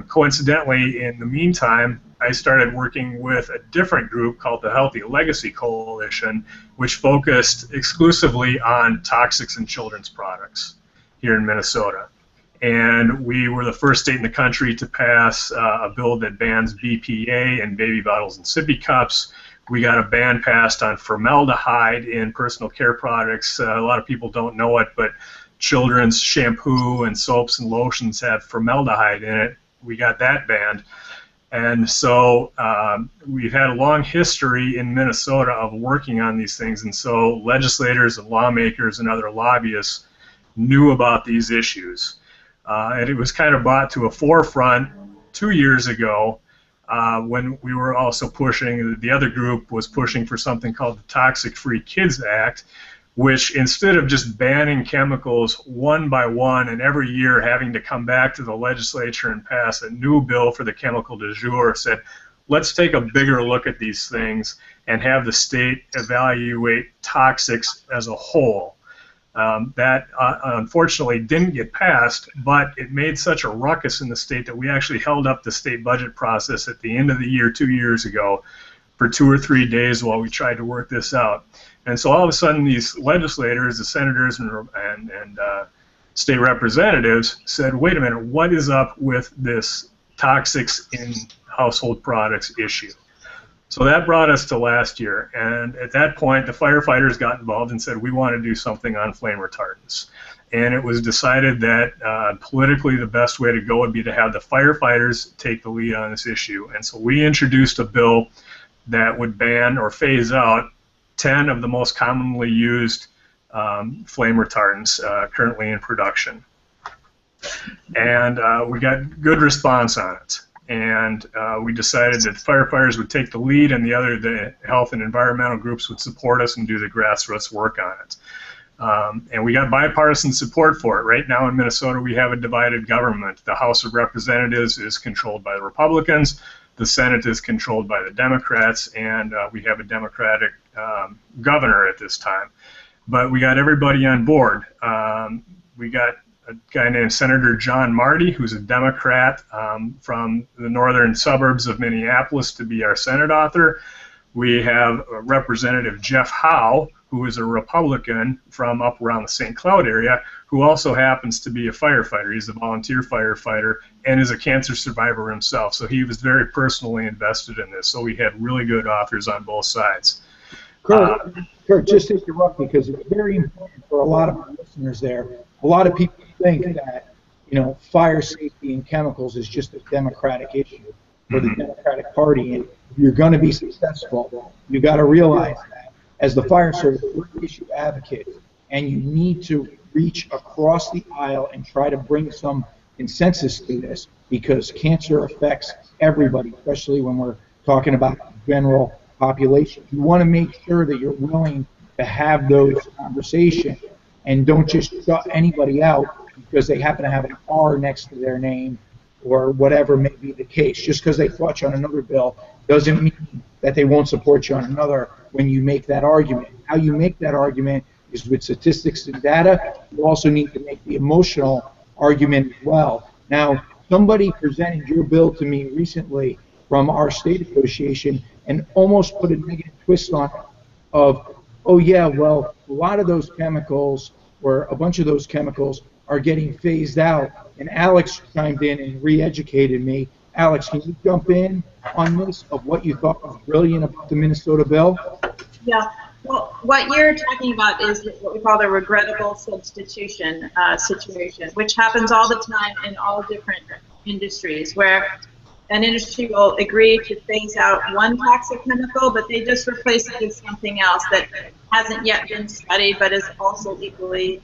Coincidentally, in the meantime, I started working with a different group called the Healthy Legacy Coalition, which focused exclusively on toxics in children's products here in Minnesota. And we were the first state in the country to pass a bill that bans BPA in baby bottles and sippy cups. We got a ban passed on formaldehyde in personal care products. A lot of people don't know it, but children's shampoo and soaps and lotions have formaldehyde in it. We got that banned. And so we've had a long history in Minnesota of working on these things, and so legislators and lawmakers and other lobbyists knew about these issues. And it was kind of brought to a forefront 2 years ago when we were also pushing, the other group was pushing for something called the Toxic Free Kids Act, which instead of just banning chemicals one by one and every year having to come back to the legislature and pass a new bill for the chemical du jour, said, let's take a bigger look at these things and have the state evaluate toxics as a whole. That unfortunately didn't get passed, but it made such a ruckus in the state that we actually held up the state budget process at the end of the year 2 years ago for 2 or 3 days while we tried to work this out. And so all of a sudden these legislators, the senators and state representatives said, wait a minute, what is up with this toxics in household products issue? So that brought us to last year, and at that point the firefighters got involved and said we want to do something on flame retardants. And it was decided that politically the best way to go would be to have the firefighters take the lead on this issue. And so we introduced a bill that would ban or phase out 10 of the most commonly used flame retardants currently in production. And we got good response on it. And we decided that firefighters would take the lead and the health and environmental groups would support us and do the grassroots work on it. And we got bipartisan support for it. Right now in Minnesota we have a divided government. The House of Representatives is controlled by the Republicans, the Senate is controlled by the Democrats, and we have a Democratic governor at this time. But we got everybody on board. We got a guy named Senator John Marty, who's a Democrat from the northern suburbs of Minneapolis, to be our Senate author. We have Representative Jeff Howe, who is a Republican from up around the St. Cloud area, who also happens to be a firefighter. He's a volunteer firefighter and is a cancer survivor himself. So he was very personally invested in this. So we had really good authors on both sides. Kurt, just to interrupt because it's very important for a lot of our listeners there. A lot of people think that, you know, fire safety and chemicals is just a Democratic issue for the Democratic Party, and if you're going to be successful, you got to realize that as the fire service, we're issue advocates, and you need to reach across the aisle and try to bring some consensus to this because cancer affects everybody, especially when we're talking about the general population. You want to make sure that you're willing to have those conversations and don't just shut anybody out because they happen to have an R next to their name or whatever may be the case. Just because they fought you on another bill doesn't mean that they won't support you on another when you make that argument. How you make that argument is with statistics and data. You also need to make the emotional argument as well. Now, somebody presented your bill to me recently from our state association and almost put a negative twist on it of, oh yeah, well, a lot of those chemicals or a bunch of those chemicals are getting phased out. And Alex chimed in and re-educated me. Alex, can you jump in on this of what you thought was brilliant about the Minnesota bill? Yeah, well, what you're talking about is what we call the regrettable substitution situation, which happens all the time in all different industries, where an industry will agree to phase out one toxic chemical, but they just replace it with something else that hasn't yet been studied but is also equally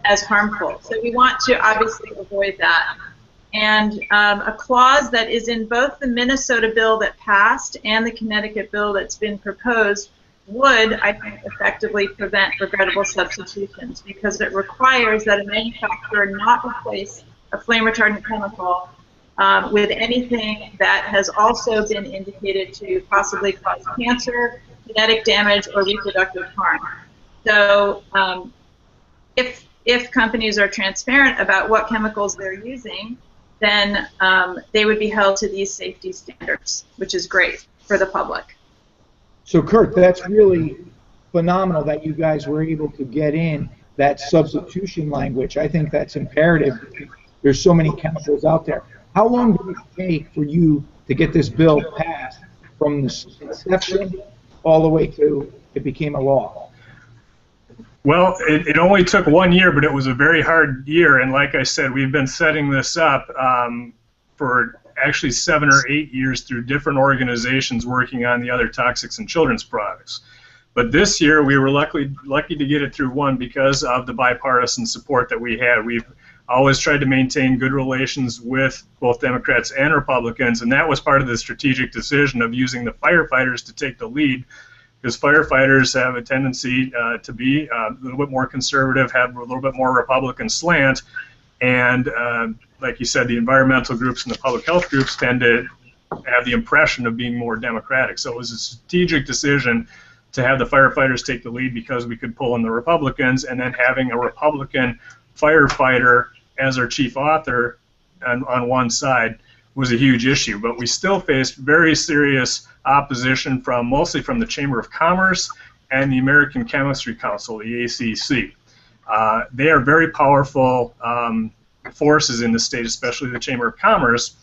as harmful. So we want to obviously avoid that. And a clause that is in both the Minnesota bill that passed and the Connecticut bill that's been proposed would, I think, effectively prevent regrettable substitutions because it requires that a manufacturer not replace a flame retardant chemical with anything that has also been indicated to possibly cause cancer, genetic damage, or reproductive harm. So if companies are transparent about what chemicals they're using, then they would be held to these safety standards, which is great for the public. So Kurt, that's really phenomenal that you guys were able to get in that substitution language. I think that's imperative. There's so many chemicals out there. How long did it take for you to get this bill passed from the inception all the way to it became a law? Well, it only took 1 year, but it was a very hard year. And like I said, we've been setting this up for actually 7 or 8 years through different organizations working on the other toxics and children's products. But this year we were lucky to get it through one because of the bipartisan support that we had. We've always tried to maintain good relations with both Democrats and Republicans, and that was part of the strategic decision of using the firefighters to take the lead, because firefighters have a tendency to be a little bit more conservative, have a little bit more Republican slant, and like you said, the environmental groups and the public health groups tend to have the impression of being more Democratic. So it was a strategic decision to have the firefighters take the lead because we could pull in the Republicans, and then having a Republican firefighter as our chief author on one side was a huge issue. But we still faced very serious opposition mostly from the Chamber of Commerce and the American Chemistry Council, the ACC. They are very powerful forces in the state, especially the Chamber of Commerce,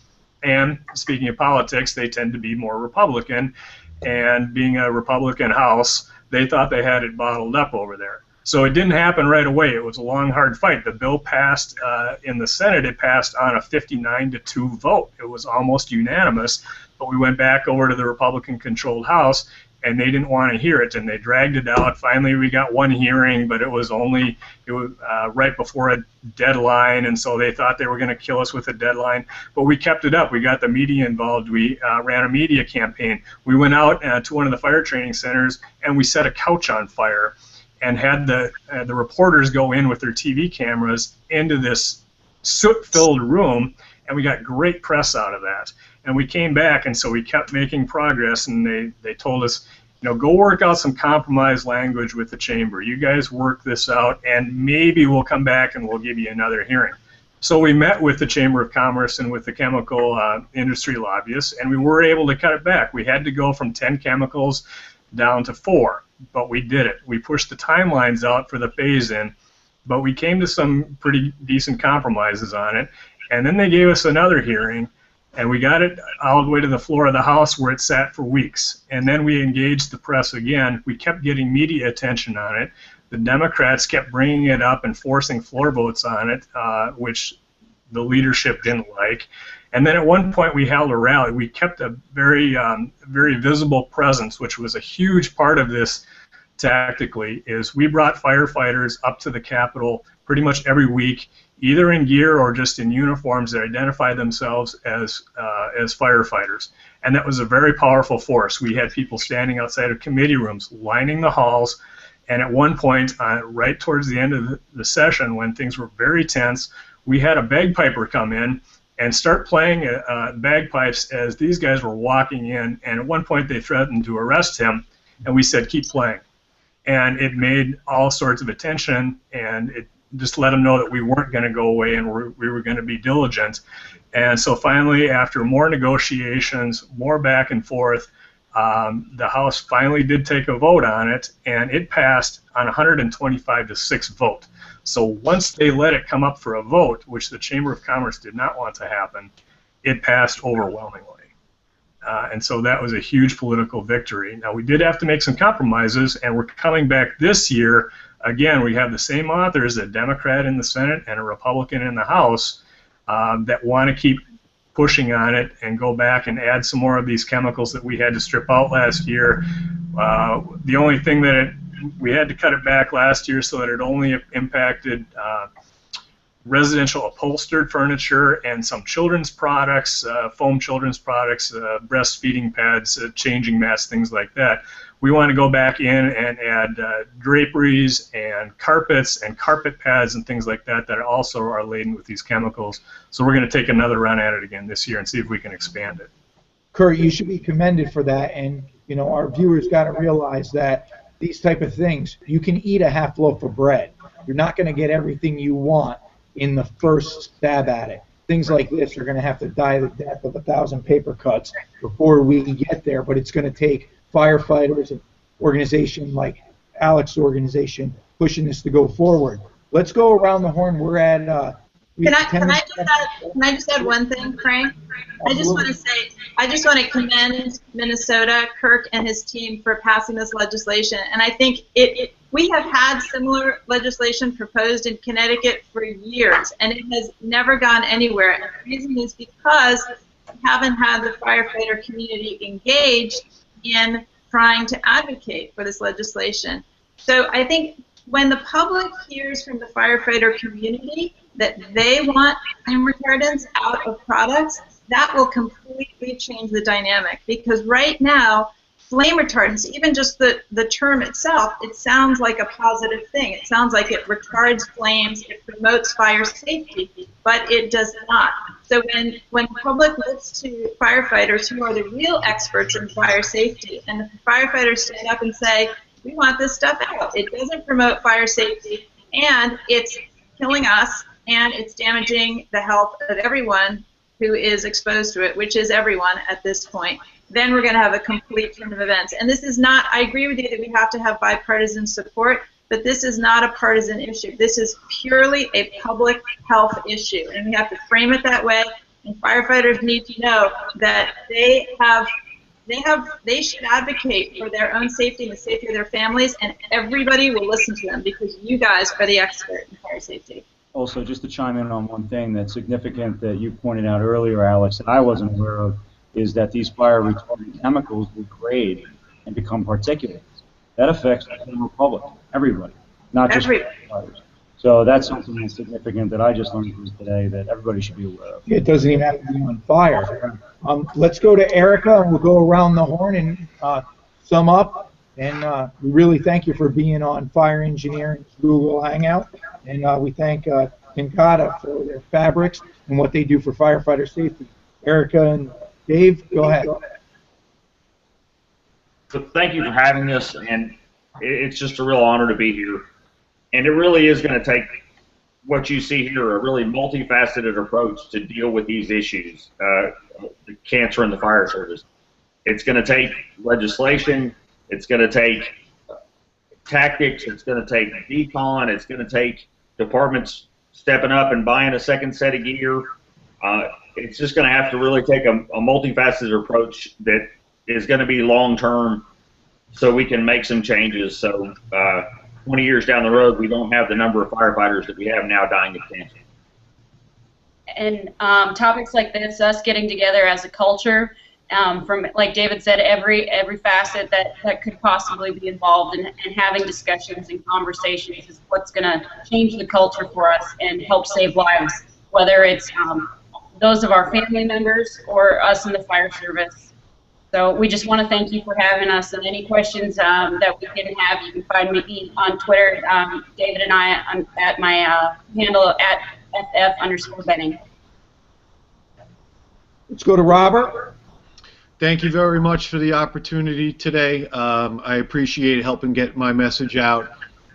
and speaking of politics, they tend to be more Republican, and being a Republican House, they thought they had it bottled up over there. So it didn't happen right away. It was a long, hard fight. The bill passed in the Senate. It passed on a 59-2 vote. It was almost unanimous, but we went back over to the Republican-controlled House, and they didn't want to hear it, and they dragged it out. Finally, we got one hearing, but it was right before a deadline, and so they thought they were going to kill us with a deadline. But we kept it up. We got the media involved. We ran a media campaign. We went out to one of the fire training centers, and we set a couch on fire and had the reporters go in with their TV cameras into this soot-filled room, and we got great press out of that. And we came back, and so we kept making progress, and they told us, go work out some compromise language with the chamber. You guys work this out, and maybe we'll come back and we'll give you another hearing. So we met with the Chamber of Commerce and with the chemical industry lobbyists, and we were able to cut it back. We had to go from 10 chemicals down to 4, but we did it. We pushed the timelines out for the phase-in, but we came to some pretty decent compromises on it, and then they gave us another hearing, and we got it all the way to the floor of the House where it sat for weeks. And then we engaged the press again. We kept getting media attention on it. The Democrats kept bringing it up and forcing floor votes on it, which the leadership didn't like. And then at one point we held a rally. We kept a very, very visible presence, which was a huge part of this tactically, is we brought firefighters up to the Capitol pretty much every week, either in gear or just in uniforms that identify themselves as firefighters. And that was a very powerful force. We had people standing outside of committee rooms, lining the halls, and at one point, right towards the end of the session, when things were very tense, we had a bagpiper come in and start playing bagpipes as these guys were walking in, and at one point they threatened to arrest him, and we said, keep playing. And it made all sorts of attention, and it just let them know that we weren't going to go away and we were going to be diligent. And so finally, after more negotiations, more back and forth, the House finally did take a vote on it, and it passed on 125-6 vote. So once they let it come up for a vote, which the Chamber of Commerce did not want to happen, it passed overwhelmingly. And so that was a huge political victory. Now, we did have to make some compromises, and we're coming back this year. Again, we have the same authors, a Democrat in the Senate and a Republican in the House, that want to keep pushing on it and go back and add some more of these chemicals that we had to strip out last year. The only thing that we had to cut it back last year so that it only impacted residential upholstered furniture, and some children's products, foam children's products, breastfeeding pads, changing mats, things like that. We want to go back in and add draperies and carpets and carpet pads and things like that that also are laden with these chemicals. So we're going to take another run at it again this year and see if we can expand it. Kurt, you should be commended for that, and you know our viewers got to realize that these type of things, you can eat a half loaf of bread. You're not going to get everything you want in the first stab at it. Things like this are going to have to die the death of 1,000 paper cuts before we get there, but it's going to take firefighters, an organization like Alex's organization, pushing this to go forward. Let's go around the horn. We're at. Can I just add one thing, Frank? I just want to commend Minnesota, Kirk, and his team for passing this legislation. And I think we have had similar legislation proposed in Connecticut for years, and it has never gone anywhere. And the reason is because we haven't had the firefighter community engaged in trying to advocate for this legislation. So I think when the public hears from the firefighter community that they want flame retardants out of products, that will completely change the dynamic. Because right now, flame retardants, even just the term itself, it sounds like a positive thing. It sounds like it retards flames, it promotes fire safety, but it does not. So when the public looks to firefighters who are the real experts in fire safety, and the firefighters stand up and say, we want this stuff out. It doesn't promote fire safety, and it's killing us, and it's damaging the health of everyone who is exposed to it, which is everyone at this point. Then we're going to have a complete turn of events. And this is not, I agree with you that we have to have bipartisan support, but this is not a partisan issue. This is purely a public health issue, and we have to frame it that way. And firefighters need to know that they should advocate for their own safety and the safety of their families, and everybody will listen to them because you guys are the expert in fire safety. Also, just to chime in on one thing that's significant that you pointed out earlier, Alex, that I wasn't aware of, is that these fire retardant chemicals degrade and become particulates. That affects the general public, everybody, not just firefighters. So that's something that's significant that I just learned from today that everybody should be aware of. It doesn't even have to be on fire. Let's go to Erica, and we'll go around the horn and sum up. And we really thank you for being on Fire Engineering Google Hangout. And we thank Kinkata for their fabrics and what they do for firefighter safety. Erica and Dave, go ahead. So thank you for having us, and it's just a real honor to be here. And it really is going to take what you see here, a really multifaceted approach to deal with these issues, the cancer in the fire service. It's going to take legislation, it's going to take tactics, it's going to take decon, it's going to take departments stepping up and buying a second set of gear. It's just going to have to really take a multifaceted approach that is going to be long-term so we can make some changes. So 20 years down the road, we don't have the number of firefighters that we have now dying of cancer. And topics like this, us getting together as a culture, from, like David said, every facet that could possibly be involved in having discussions and conversations is what's going to change the culture for us and help save lives, whether it's those of our family members or us in the fire service. So we just want to thank you for having us, and any questions that we can have, you can find me on Twitter, David and I, at my handle at @FF_Benning. Let's go to Robert. Thank you very much for the opportunity today. I appreciate helping get my message out.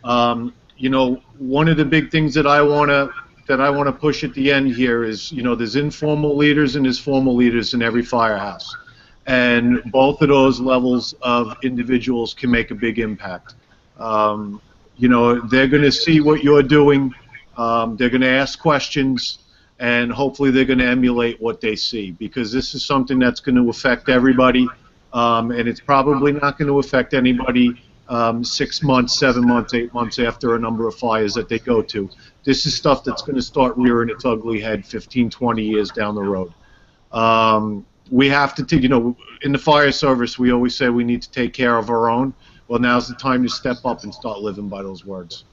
You know, one of the big things that I want to push at the end here is, you know, there's informal leaders and there's formal leaders in every firehouse. And both of those levels of individuals can make a big impact. You know, they're going to see what you're doing. They're going to ask questions, and hopefully they're going to emulate what they see, because this is something that's going to affect everybody, and it's probably not going to affect anybody 6 months, 7 months, 8 months after a number of fires that they go to. This is stuff that's going to start rearing its ugly head 15, 20 years down the road. We have to, you know, in the fire service, we always say we need to take care of our own. Well, now's the time to step up and start living by those words.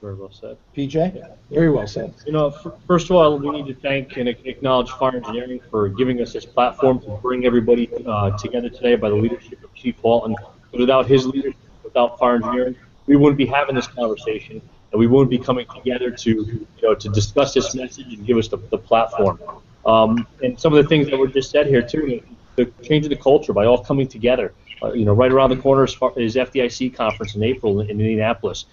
Very well said. PJ? Very well said. You know, first of all, we need to thank and acknowledge Fire Engineering for giving us this platform to bring everybody together today by the leadership of Chief Walton. Without his leadership, without Fire Engineering, we wouldn't be having this conversation, and we wouldn't be coming together to to discuss this message and give us the platform. And some of the things that were just said here too, the change of the culture by all coming together. Right around the corner is FDIC conference in April in Indianapolis.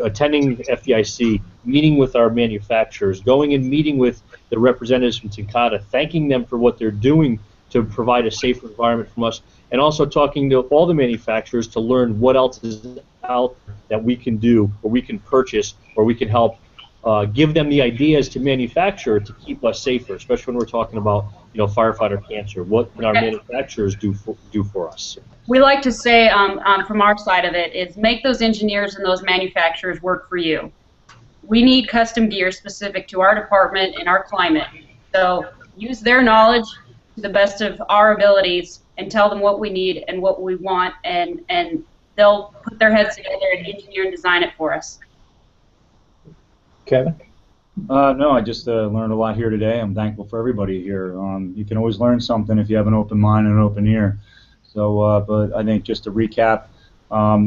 Attending FDIC, meeting with our manufacturers, going and meeting with the representatives from Takata, thanking them for what they're doing to provide a safer environment from us, and also talking to all the manufacturers to learn what else is out there that we can do, or we can purchase, or we can help give them the ideas to manufacture to keep us safer, especially when we're talking about firefighter cancer. What can our manufacturers do for us? We like to say from our side of it is make those engineers and those manufacturers work for you. We need custom gear specific to our department and our climate. So use their knowledge to the best of our abilities and tell them what we need and what we want, and they'll put their heads together and engineer and design it for us. Kevin? No, I just learned a lot here today. I'm thankful for everybody here. You can always learn something if you have an open mind and an open ear. So, but I think just to recap,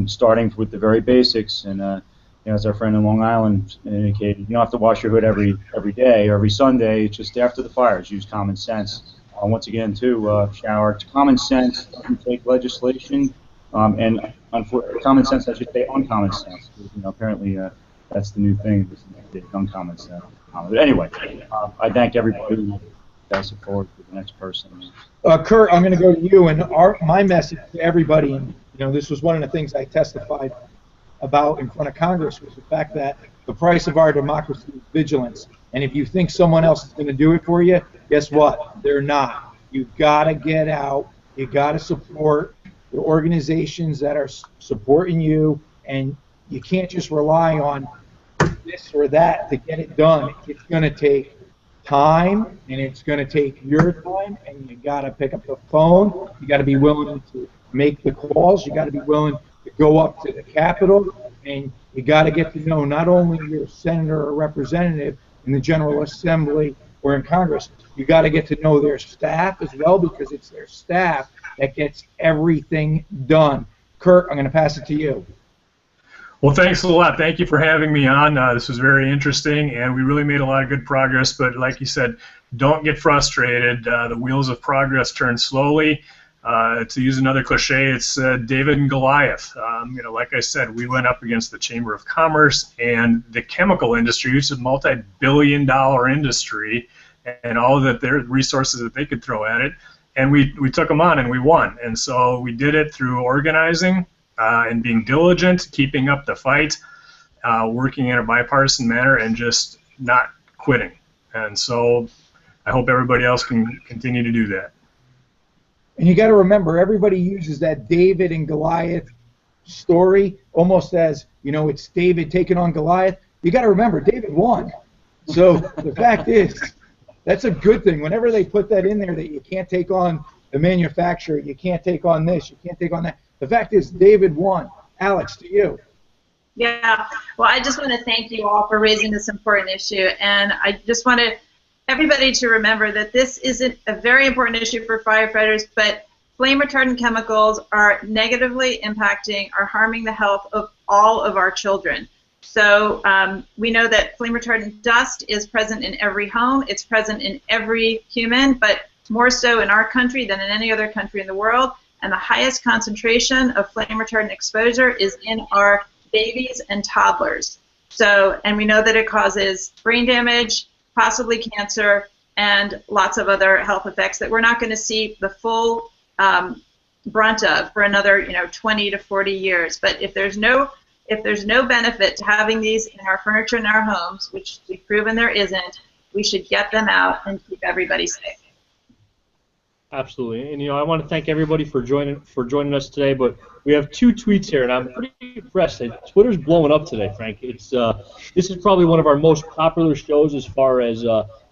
starting with the very basics, and as our friend in Long Island indicated, you don't have to wash your hood every day or every Sunday. It's just after the fires. Use common sense. Once again, too, shower. Common sense doesn't take legislation, and common sense, I should say, uncommon sense. Apparently, that's the new thing. Uncommon sense. But anyway, I thank everybody who pass it forward to the next person. Kurt, I'm going to go to you, and my message to everybody, and this was one of the things I testified about in front of Congress, was the fact that the price of our democracy is vigilance. And if you think someone else is going to do it for you, guess what? They're not. You've got to get out. You got to support the organizations that are supporting you, and you can't just rely on this or that to get it done. It's going to take time, and it's going to take your time, and you got to pick up the phone. You got to be willing to make the calls. You got to be willing to go up to the Capitol, and you got to get to know not only your senator or representative in the General Assembly or in Congress, you got to get to know their staff as well, because it's their staff that gets everything done. Kurt, I'm going to pass it to you. Well, thanks a lot. Thank you for having me on. This was very interesting, and we really made a lot of good progress. But like you said, don't get frustrated. The wheels of progress turn slowly. To use another cliche, it's David and Goliath. Like I said, we went up against the Chamber of Commerce and the chemical industry, which is a multi-billion-dollar industry, and all of their resources that they could throw at it. And we took them on, and we won. And so we did it through organizing and being diligent, keeping up the fight, working in a bipartisan manner, and just not quitting. And so I hope everybody else can continue to do that. And you got to remember, everybody uses that David and Goliath story almost as, it's David taking on Goliath. You got to remember, David won. So the fact is, that's a good thing. Whenever they put that in there, that you can't take on the manufacturer, you can't take on this, you can't take on that. The fact is, David won. Alex, to you. Yeah, well, I just want to thank you all for raising this important issue, and I just want everybody to remember that this isn't a very important issue for firefighters, but flame retardant chemicals are negatively impacting or harming the health of all of our children. So we know that flame retardant dust is present in every home. It's present in every human, but more so in our country than in any other country in the world. And the highest concentration of flame retardant exposure is in our babies and toddlers. So, and we know that it causes brain damage, possibly cancer, and lots of other health effects that we're not going to see the full brunt of for another 20 to 40 years. But if there's no benefit to having these in our furniture in our homes, which we've proven there isn't, we should get them out and keep everybody safe. Absolutely, and I want to thank everybody for joining us today. But we have 2 tweets here, and I'm pretty impressed. Twitter's blowing up today, Frank. This is probably one of our most popular shows as far as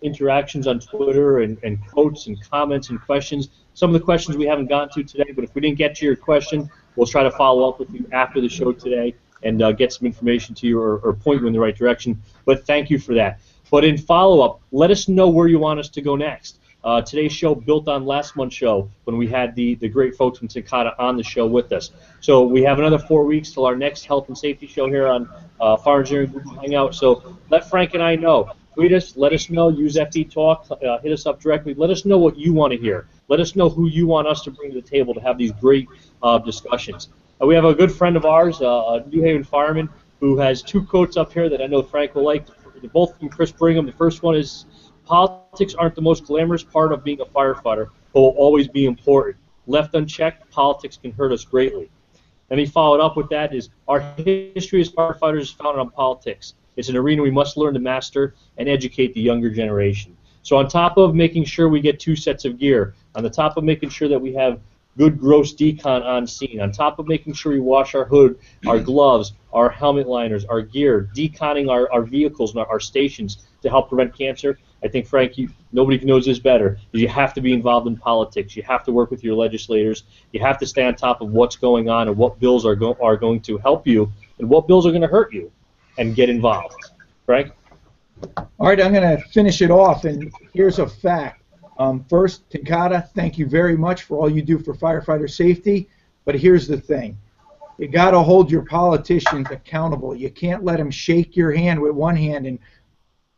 interactions on Twitter and quotes and comments and questions. Some of the questions we haven't gotten to today, but if we didn't get to your question, we'll try to follow up with you after the show today. and get some information to you or point you in the right direction. But thank you for that. But in follow-up, let us know where you want us to go next. Today's show built on last month's show when we had the great folks from Takata on the show with us. So we have another 4 weeks till our next health and safety show here on Fire Engineering Google Hangout. So let Frank and I know. Tweet us, let us know, use FE Talk, hit us up directly. Let us know what you want to hear. Let us know who you want us to bring to the table to have these great discussions. We have a good friend of ours, a New Haven fireman, who has 2 quotes up here that I know Frank will like. They're both from Chris Brigham. The first one is, politics aren't the most glamorous part of being a firefighter, but will always be important. Left unchecked, politics can hurt us greatly. And he followed up with that is, our history as firefighters is founded on politics. It's an arena we must learn to master and educate the younger generation. So on top of making sure we get 2 sets of gear, on the top of making sure that we have good gross decon on scene, on top of making sure we wash our hood, our gloves, our helmet liners, our gear, deconning our vehicles and our stations to help prevent cancer, I think, Frank, nobody knows this better. You have to be involved in politics. You have to work with your legislators. You have to stay on top of what's going on and what bills are going to help you and what bills are going to hurt you, and get involved. Frank? All right, I'm going to finish it off, and here's a fact. First, Takata, thank you very much for all you do for firefighter safety, but here's the thing. You got to hold your politicians accountable. You can't let them shake your hand with one hand and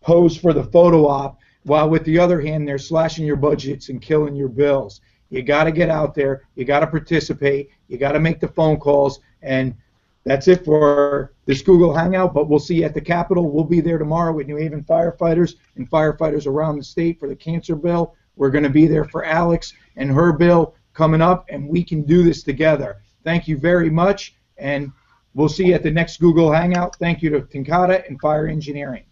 pose for the photo op, while with the other hand they're slashing your budgets and killing your bills. You got to get out there. You got to participate. You got to make the phone calls, and that's it for this Google Hangout, but we'll see you at the Capitol. We'll be there tomorrow with New Haven firefighters and firefighters around the state for the cancer bill. We're going to be there for Alex and her bill coming up, and we can do this together. Thank you very much, and we'll see you at the next Google Hangout. Thank you to Takata and Fire Engineering.